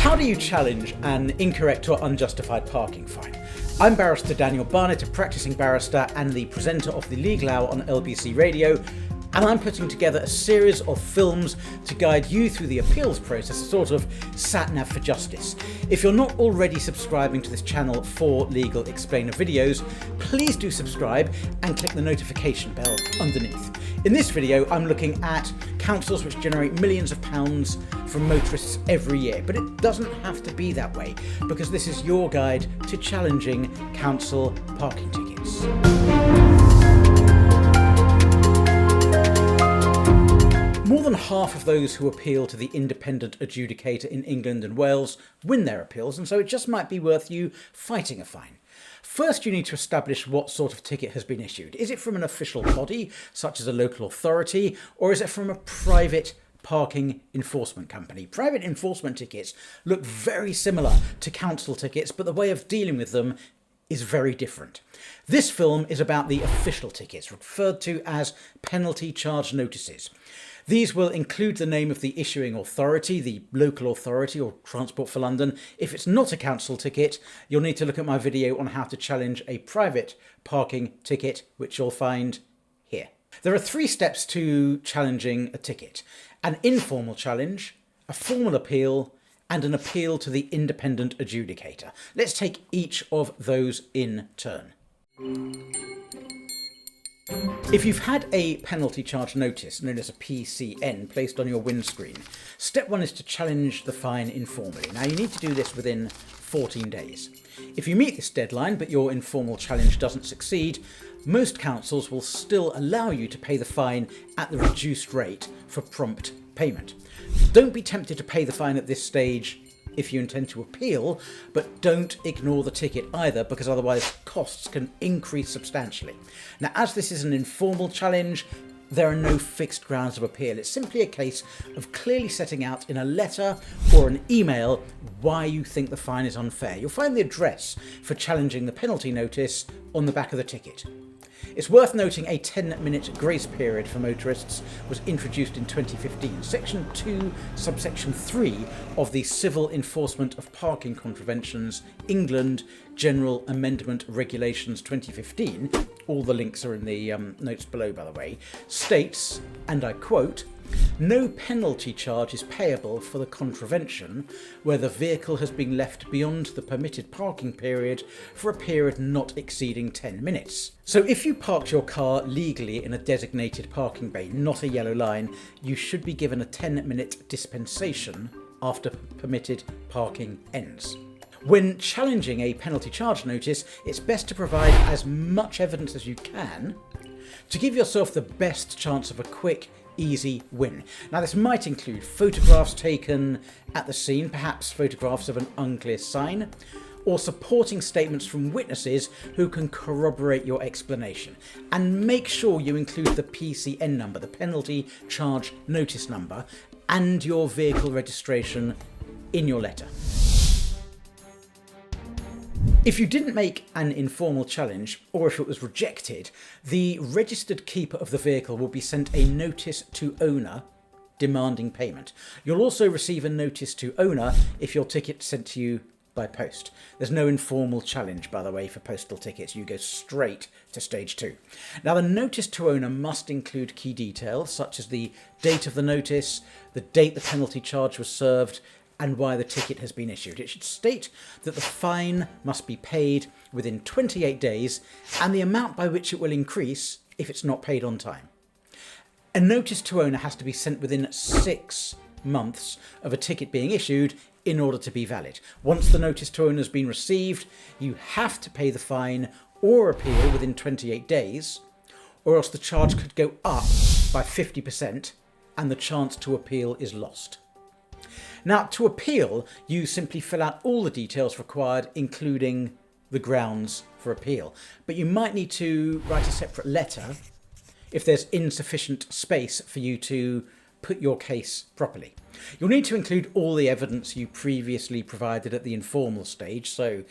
How do you challenge an incorrect or unjustified parking fine? I'm Barrister Daniel Barnett, a practising barrister and the presenter of the Legal Hour on LBC Radio, and I'm putting together a series of films to guide you through the appeals process, a sort of sat-nav for justice. If you're not already subscribing to this channel for Legal Explainer videos, please do subscribe and click the notification bell underneath. In this video, I'm looking at councils which generate millions of pounds from motorists every year, but it doesn't have to be that way, because this is your guide to challenging council parking tickets. More than half of those who appeal to the independent adjudicator in England and Wales win their appeals, and so it just might be worth you fighting a fine. First, you need to establish what sort of ticket has been issued. Is it from an official body, such as a local authority, or is it from a private parking enforcement company? Private enforcement tickets look very similar to council tickets, but the way of dealing with them is very different. This film is about the official tickets, referred to as penalty charge notices. These will include the name of the issuing authority, the local authority or Transport for London. If it's not a council ticket, you'll need to look at my video on how to challenge a private parking ticket, which you'll find here. There are 3 steps to challenging a ticket: an informal challenge, a formal appeal, and an appeal to the independent adjudicator. Let's take each of those in turn. If you've had a penalty charge notice, known as a PCN, placed on your windscreen, step 1 is to challenge the fine informally. Now, you need to do this within 14 days. If you meet this deadline but your informal challenge doesn't succeed, most councils will still allow you to pay the fine at the reduced rate for prompt payment. Don't be tempted to pay the fine at this stage if you intend to appeal, but don't ignore the ticket either, because otherwise costs can increase substantially. Now, as this is an informal challenge, there are no fixed grounds of appeal. It's simply a case of clearly setting out in a letter or an email why you think the fine is unfair. You'll find the address for challenging the penalty notice on the back of the ticket. It's worth noting a 10-minute grace period for motorists was introduced in 2015. Section 2, subsection 3 of the Civil Enforcement of Parking Contraventions, England General Amendment Regulations 2015, all the links are in the notes below, by the way, states, and I quote, "No penalty charge is payable for the contravention where the vehicle has been left beyond the permitted parking period for a period not exceeding 10 minutes. So if you parked your car legally in a designated parking bay, not a yellow line, you should be given a 10-minute dispensation after permitted parking ends. When challenging a penalty charge notice, it's best to provide as much evidence as you can to give yourself the best chance of a quick, easy win. Now, this might include photographs taken at the scene, perhaps photographs of an unclear sign, or supporting statements from witnesses who can corroborate your explanation. And make sure you include the PCN number, the penalty charge notice number, and your vehicle registration in your letter. If you didn't make an informal challenge, or if it was rejected, the registered keeper of the vehicle will be sent a notice to owner demanding payment. You'll also receive a notice to owner if your ticket's sent to you by post. There's no informal challenge, by the way, for postal tickets. You go straight to stage 2. Now, the notice to owner must include key details, such as the date of the notice, the date the penalty charge was served, and why the ticket has been issued. It should state that the fine must be paid within 28 days and the amount by which it will increase if it's not paid on time. A notice to owner has to be sent within 6 months of a ticket being issued in order to be valid. Once the notice to owner has been received, you have to pay the fine or appeal within 28 days, or else the charge could go up by 50% and the chance to appeal is lost. Now, to appeal, you simply fill out all the details required, including the grounds for appeal. But you might need to write a separate letter if there's insufficient space for you to put your case properly. You'll need to include all the evidence you previously provided at the informal stage, so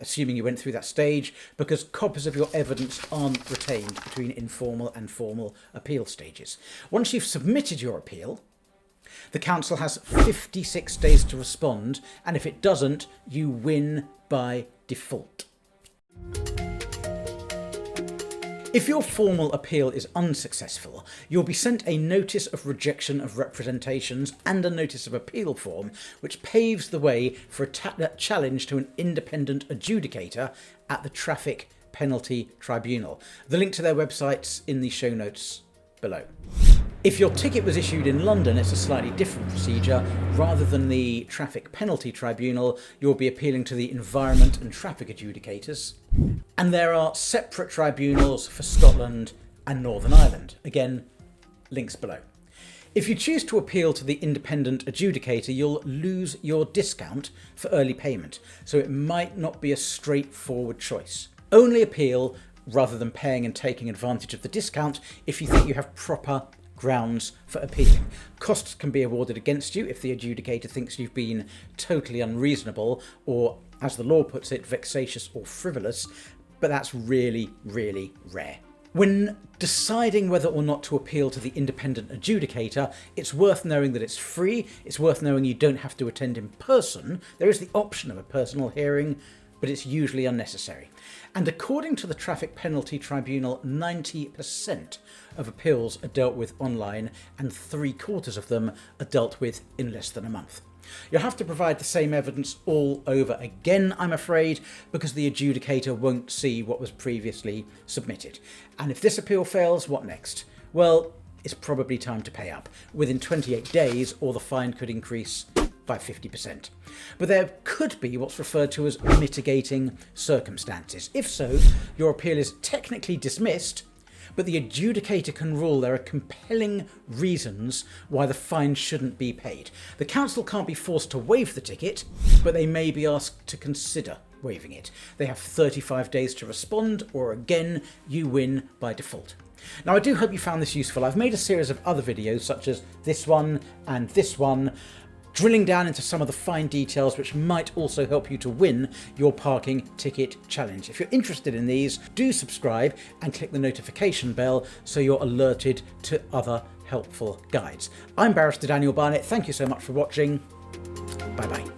assuming you went through that stage, because copies of your evidence aren't retained between informal and formal appeal stages. Once you've submitted your appeal, The council has 56 days to respond, and if it doesn't, you win by default. If your formal appeal is unsuccessful, you'll be sent a notice of rejection of representations and a notice of appeal form, which paves the way for a challenge to an independent adjudicator at the Traffic Penalty Tribunal. The link to their website's in the show notes below. If your ticket was issued in London, it's a slightly different procedure. Rather than the Traffic Penalty Tribunal, you'll be appealing to the Environment and Traffic Adjudicators. And there are separate tribunals for Scotland and Northern Ireland. Again, links below. If you choose to appeal to the independent adjudicator, you'll lose your discount for early payment, so it might not be a straightforward choice. Only appeal rather than paying and taking advantage of the discount if you think you have proper grounds for appealing. Costs can be awarded against you if the adjudicator thinks you've been totally unreasonable or, as the law puts it, vexatious or frivolous, but that's really, really rare. When deciding whether or not to appeal to the independent adjudicator, it's worth knowing that it's free, it's worth knowing you don't have to attend in person. There is the option of a personal hearing, but it's usually unnecessary. And according to the Traffic Penalty Tribunal, 90% of appeals are dealt with online and 3/4 of them are dealt with in less than a month. You'll have to provide the same evidence all over again, I'm afraid, because the adjudicator won't see what was previously submitted. And if this appeal fails, what next? Well, it's probably time to pay up within 28 days, or the fine could increase by 50%. But there could be what's referred to as mitigating circumstances. If so, your appeal is technically dismissed, but the adjudicator can rule there are compelling reasons why the fine shouldn't be paid. The council can't be forced to waive the ticket, but they may be asked to consider waiving it. They have 35 days to respond, or again, you win by default. Now, I do hope you found this useful. I've made a series of other videos, such as this one and this one, drilling down into some of the fine details which might also help you to win your parking ticket challenge. If you're interested in these, do subscribe and click the notification bell so you're alerted to other helpful guides. I'm Barrister Daniel Barnett. Thank you so much for watching. Bye bye.